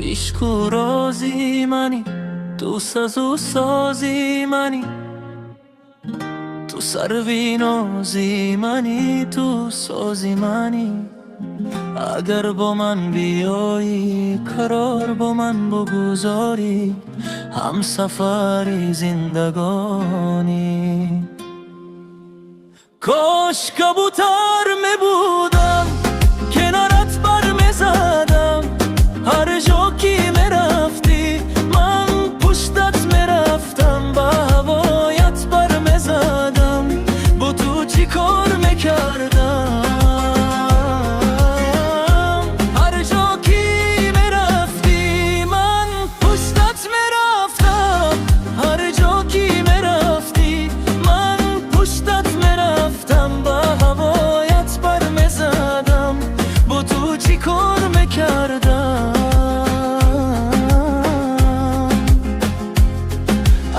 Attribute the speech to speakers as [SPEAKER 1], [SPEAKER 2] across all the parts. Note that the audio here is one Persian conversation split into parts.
[SPEAKER 1] عشق و رازی منی، تو ساز و سازی منی، تو سروی نازی منی، تو سازی منی. اگر با من بیایی قرار با من بگذاری، هم سفری زندگانی. کاش کبوتر می بودم کنارت بر می زدم، هر جا کی می رفتی من پشتت می رفتم، با هوایت بر می زدم، با تو چی کار می کردم. هر جا کی می رفتی من پشتت می رفتم، هر جا کی می رفتی من پشتت می رفتم، با هوایت بر می زدم، با تو چی کار می کردم.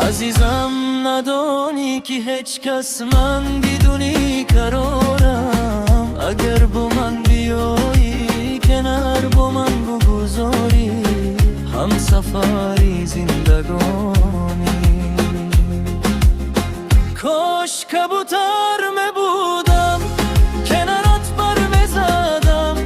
[SPEAKER 1] عزیزم ندانی که هیچ کس من بدونی قرارم، اگر با من بیایی کنار با من بگذاری، هم سفری زندگانی. کاش کبوتر می بودم کنارت بر می زدم،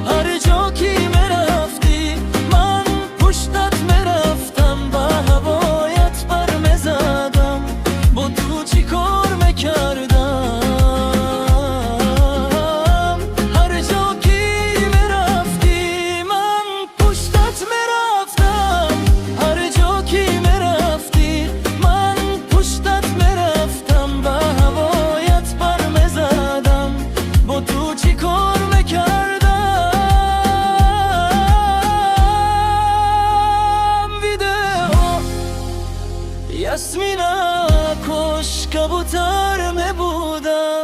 [SPEAKER 1] هر جا کی می رفتی من پشتت می رفتم، با هوایت بر می زدم، با تو چی کار می کردم. هر جا کی می رفتی من پشتت می رفتم، هر جا کی می رفتی من پشتت می رفتم، با هوایت بر می زدم، با تو چی کار می کردم. ویدئو یاسمینا کاش کبوتر می بودم.